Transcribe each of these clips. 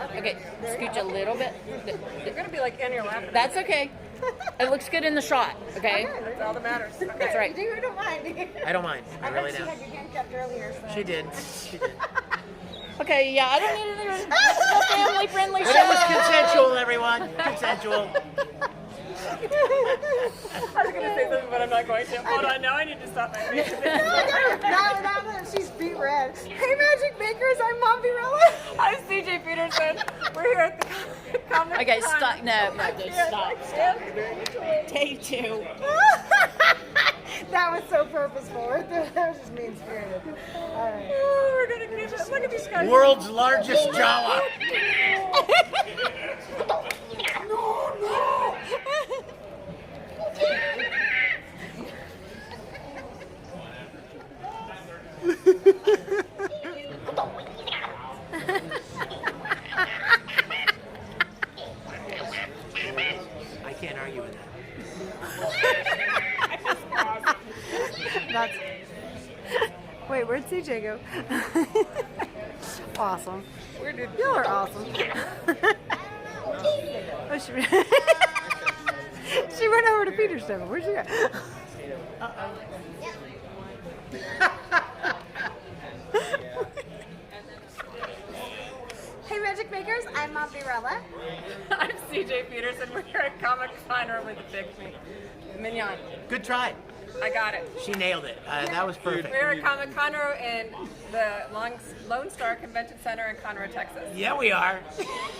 Okay, scooch a little bit. You're gonna be like in your lap. That's okay. It looks good in the shot, okay? That's all that matters. Okay. That's right. You do or don't mind? I don't mind. I really She don't. had your hand kept earlier. So. She did. She did. Okay, yeah, I don't need anything. This is a family-friendly But it was show. consensual, everyone. Consensual. I was gonna say something, but I'm not going to. Hold on, now I need to stop my face. now that she's beat red. Hey, Magic Makers, I'm Mombierella. I'm CJ Peterson. We're here at the Comic Okay, Con. stop. No, stop. Take two. That was so purposeful. That was just mean spirited. All right. Oh, we're gonna keep it. Look at these guys. World's largest Jawa. I can't argue with that. That's. Wait, where'd CJ go? Awesome. Where did Y'all are awesome. Oh, she she went over to Peterson. Where'd she go? Hey, Magic Makers, I'm Mombierella. I'm CJ Peterson. We're here at Comic Con with Vic Mignogna. Good try. I got it. She nailed it. That was perfect. We're at Comic Conroe in the Lonestar Convention Center in Conroe, Texas. Yeah, we are.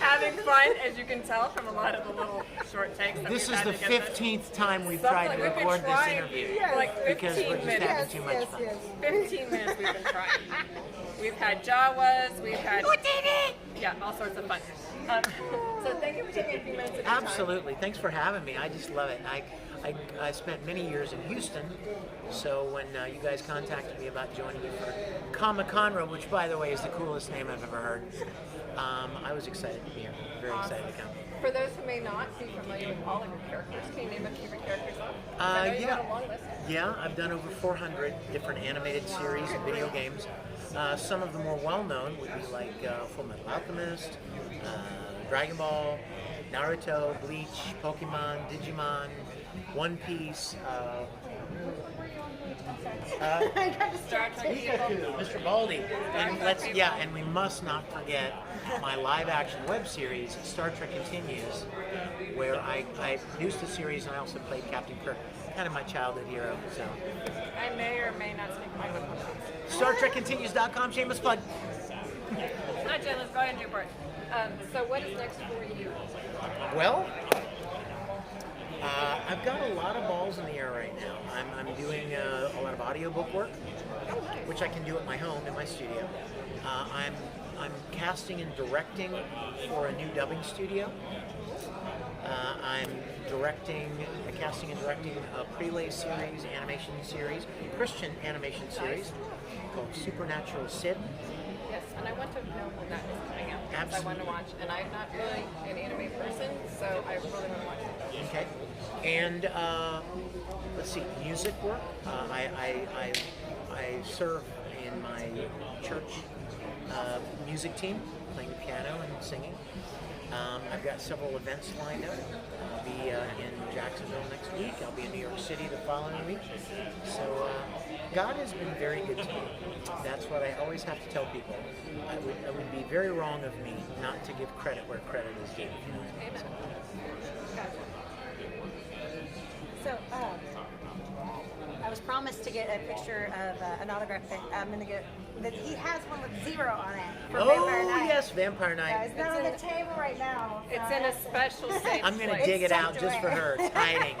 Having fun, as you can tell from a lot of the little short takes. That This we've is had the to get 15th time we've Something tried like to we've been record this trying, interview. for like 15 Because we're just minutes. having too much fun. 15 minutes we've been trying. We've had Jawas, we've had... Yeah, all sorts of fun. So thank you for taking a few minutes of your time. Absolutely. Thanks for having me. I just love it. I spent many years in Houston, so when you guys contacted me about joining you for Comic Conroe, which by the way is the coolest name I've ever heard, I was excited to be here. Very excited to come. For those who may not be familiar with all of your characters, can you name a few of your characters? I know you got a long list. Yeah, I've done over 400 different animated series and video games. Some of the more well-known would be like Full Metal Alchemist, Dragon Ball, Naruto, Bleach, Pokemon, Digimon, One Piece, Star Trek people. Mr. Baldy, and and we must not forget my live-action web series, Star Trek Continues, where I produced the series and I also played Captain Kirk, kind of my childhood hero. So, I may or may not speak my book. StarTrekContinues.com, shameless plug. Not Jen, let's go ahead and do it. So what is next for you? Well, I've got a lot of balls in the air right now. I'm doing a lot of audiobook work, which I can do at my home in my studio. I'm casting and directing for a new dubbing studio. I'm casting and directing a prelay series, animation series, Christian animation series called Supernatural Sid. Yes, and I want to know when that is coming out. Because I want to watch, and I'm not really an anime person, so I really want to watch it. Okay. And let's see, music work. I serve in my church music team, playing the piano and singing. I've got several events lined up. I'll be in Jacksonville next week. I'll be in New York City the following week. So God has been very good to me. That's what I always have to tell people. It would be very wrong of me not to give credit where credit is due. Amen. So, I was promised to get a picture of an autograph that I'm going to get. That he has one with 0 on it. For Vampire Night. Yes, Vampire Night. Yeah, it's not on the table right now. So. It's in a special safe I'm going to place. dig it It's out tucked just for away. her. It's hiding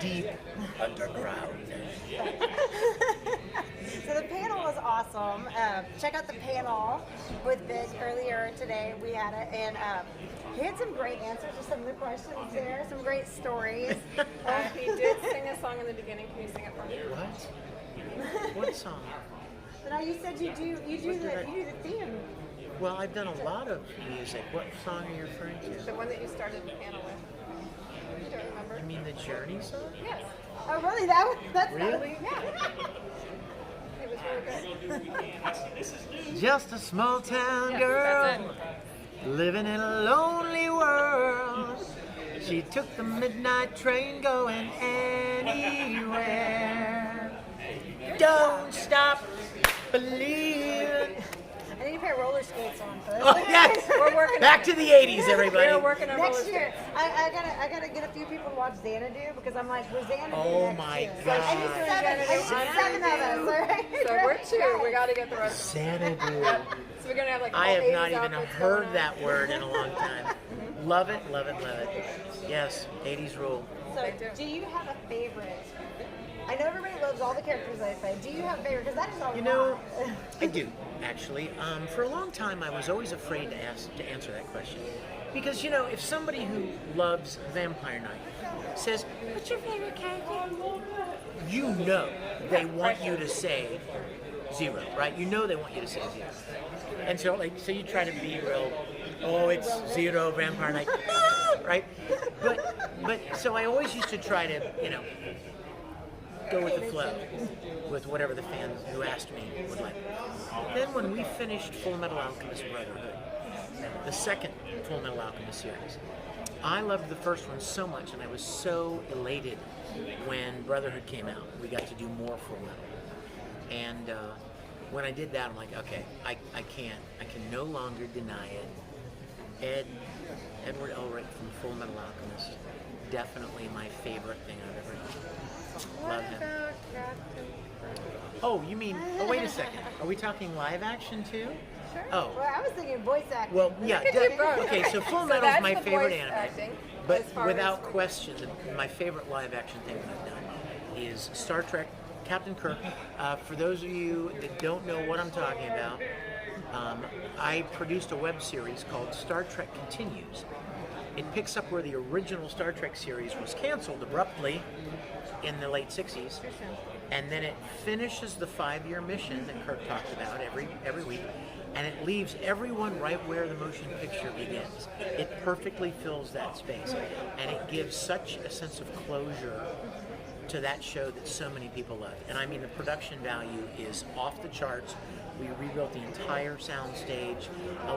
deep underground. So the panel was awesome. Check out the panel with Vic earlier today. We had it, and he had some great answers to some of the questions there. Some great stories. He did sing a song in the beginning. Can you sing it for me? What? What song? But now you said you do the theme. Well, I've done a lot of music. What song are you referring to? The one that you started the panel with. You don't remember? You mean the Journey song? Yes. Oh, really? That's Really? Yeah. It was really good. Just a small town Yeah, girl. that's it. living in a lonely world. She took the midnight train going anywhere. Don't stop believing. I need a pair of roller skates on first. Oh yes, We're working back on to it. the 80s, everybody. We're working on roller Next year, skates. I gotta get a few people to watch Xanadu because I'm like, we're Xanadu Oh next my year. God. I need seven of us, all right? So we're two. We got to get the rest. Xanadu. So we're gonna have like. I all have 80s not even outfits heard going on. that word in a long time. Love it, love it, love it. Yes, 80s rule. So, do you have a favorite? I know everybody loves all the characters I play. Do you have a favorite? Because that is a You know, lot. I do, actually. For a long time, I was always afraid to answer that question. Because, you know, if somebody who loves Vampire Night says, what's your favorite character? You know they want you to say Zero, right? You know they want you to say Zero. And so, so you try to be real, oh, it's Zero, Vampire Night, right? But so I always used to try to, you know, go with the flow, with whatever the fans who asked me would like. Then when we finished Full Metal Alchemist Brotherhood, the second Full Metal Alchemist series, I loved the first one so much, and I was so elated when Brotherhood came out. We got to do more Full Metal. And when I did that, I'm like, okay, I can no longer deny it. Edward Elric from Full Metal Alchemist, definitely my favorite thing I've ever done. Love him. Oh, you mean, oh, wait a second. Are we talking live action too? Sure. Oh. Well, I was thinking voice acting. Well, yeah. could do both. Okay, so Full So Metal is that's my the favorite voice anime. acting, But as far without as- question, my favorite live action thing that I've done is Star Trek Captain Kirk. For those of you that don't know what I'm talking about, I produced a web series called Star Trek Continues. It picks up where the original Star Trek series was canceled abruptly in the late 60s, and then it finishes the 5-year mission that Kirk talked about every week, and it leaves everyone right where the motion picture begins. It perfectly fills that space, and it gives such a sense of closure to that show that so many people love. And I mean, the production value is off the charts. We rebuilt the entire sound stage,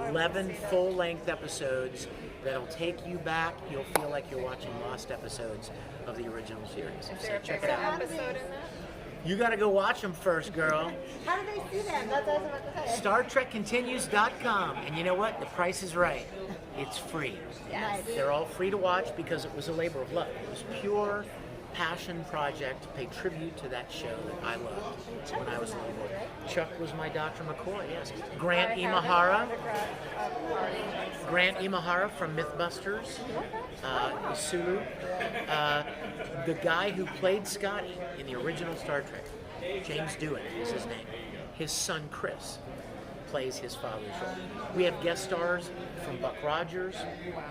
11 full-length episodes that'll take you back. You'll feel like you're watching lost episodes of the original series. Is So there a check it favorite out. episode in that? You got to go watch them first, girl. How do they see them? That's what I was about to say. StarTrekContinues.com. And you know what? The price is right. It's free. Nice. They're all free to watch because it was a labor of love. It was pure passion project to pay tribute to that show that I loved when I was a little boy. Chuck was my Dr. McCoy, yes. Grant Imahara. Grant Imahara from Mythbusters. Sulu. The guy who played Scotty in the original Star Trek, James Dewitt is his name. His son Chris plays his father's role. We have guest stars from Buck Rogers,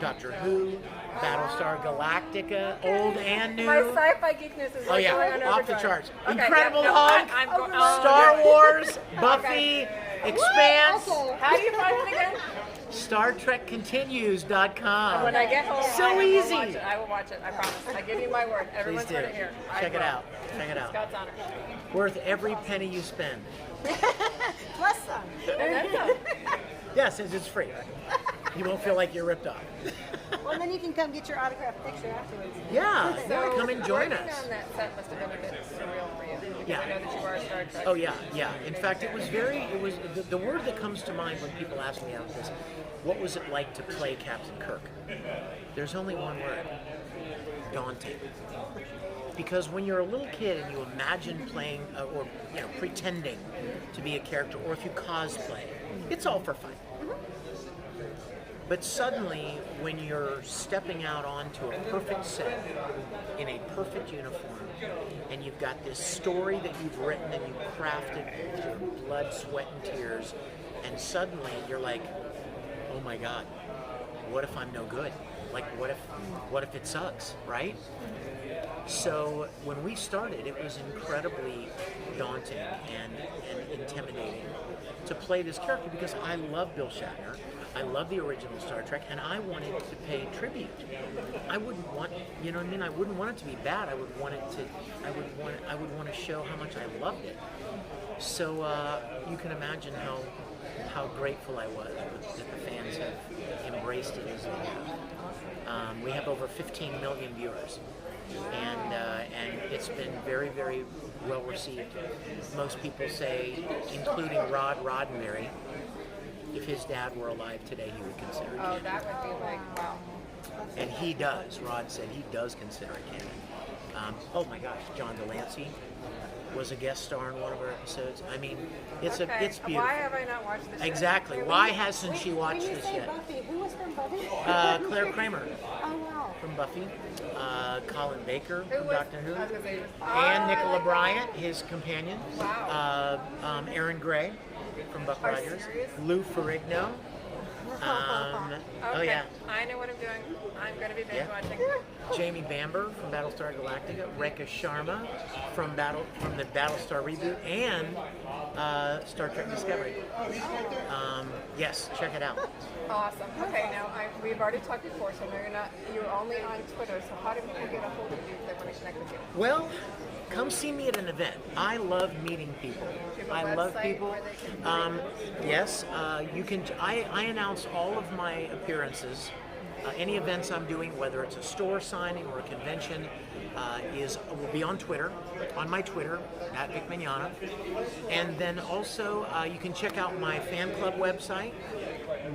Doctor Who, Battlestar Galactica, old and new. My sci-fi geekness is Oh like yeah, going on off the overdrive. charts. Okay, Incredible yeah, no, Hulk, I'm go- Star Wars, Buffy, Okay. Expanse, Okay. How do you find it again? StarTrekContinues.com. When I get home, So I will easy. Watch it. I will watch it. I promise. I give you my word. Please Everyone's do. heard it here. I Check it will. out. Check it out. Scott's honor. Worth every penny you spend. Plus some. And then some. Yeah, since it's free. You won't feel like you're ripped off. Well, then you can come get your autographed picture afterwards. Yeah, So come and join working us. on that set must have been a bit surreal for you. Because Yeah. I know that you are a Star Trek. Oh yeah, yeah. In fact, it was the word that comes to mind when people ask me about this. What was it like to play Captain Kirk? There's only one word: daunting. Because when you're a little kid and you imagine playing or pretending to be a character, or if you cosplay, it's all for fun. But suddenly, when you're stepping out onto a perfect set in a perfect uniform, and you've got this story that you've written and you've crafted with your blood, sweat, and tears, and suddenly you're like, oh my God, what if I'm no good? Like, what if it sucks, right? So when we started, it was incredibly daunting and intimidating to play this character because I love Bill Shatner. I love the original Star Trek, and I wanted to pay tribute. I wouldn't want, you know what I mean? I wouldn't want it to be bad. I would want to show how much I loved it. So you can imagine how grateful I was that the fans have embraced it as they have. We have over 15 million viewers, and it's been very, very well received. Most people say, including Roddenberry, if his dad were alive today, he would consider it Oh, canon. that would be like, wow. And he does. Rod said he does consider it canon. Oh my gosh, John Delancey was a guest star in one of our episodes. I mean, it's Okay. it's beautiful. Why have I not watched this yet? Exactly. Why hasn't she watched when you this say yet? Buffy, who was from Buffy? Claire Kramer Oh wow. from Buffy, Colin Baker Who from was, Doctor Who, I was gonna say, and Nicola Bryant, his companion. Wow. Aaron Gray from Buck Are you Rogers. serious? Lou Ferrigno. Okay. Oh yeah. I know what I'm doing. I'm going to be binge Yeah. watching. Jamie Bamber from Battlestar Galactica, Rekha Sharma from the Battlestar reboot, and Star Trek Discovery. Yes, check it out. Awesome. Okay, now we've already talked before, so you're only on Twitter. So how do people get a hold of you if they want to connect with you? Well, come see me at an event. I love meeting people. Do you have a I love website people. where they can Yes, you can. I announce all of my appearances. Any events I'm doing, whether it's a store signing or a convention, will be on Twitter, on my Twitter at Vic Mignogna, and then also you can check out my fan club website,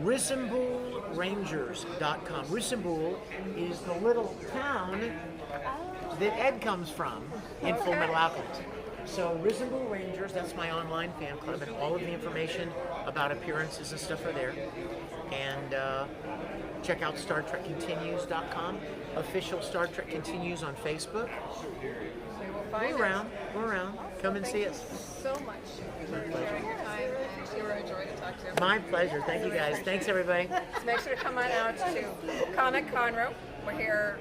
RissenbullRangers.com. Rissenbull is the little town that Ed comes from in Full Metal Alchemist. So Rissenbull Rangers, that's my online fan club, and all of the information about appearances and stuff are there. And check out StarTrekContinues.com. Official Star Trek Continues on Facebook. We will find We're around. We're around. Come and see us. so much for sharing your time. You were a joy to talk to. My pleasure. Thank you guys. Thanks everybody. So make sure to come on out to Comic Conroe. We're here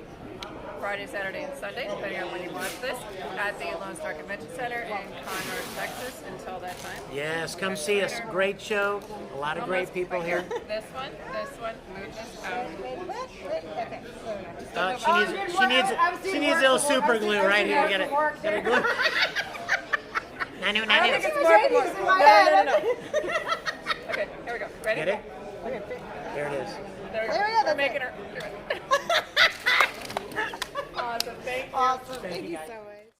Friday, Saturday, and Sunday, depending on when you watch this, at the Lonestar Convention Center in Conroe, Texas. Until that time. Yes, come see us. Great show. A lot of great people here. This one, Mooch is out. She needs a little super glue right here. Get it. Get it glue. I don't think it's more. No. Okay, here we go. Ready? Get it? There it is. There we go. We're making her. Do it. Awesome. Thank you. Awesome. Thank you so much.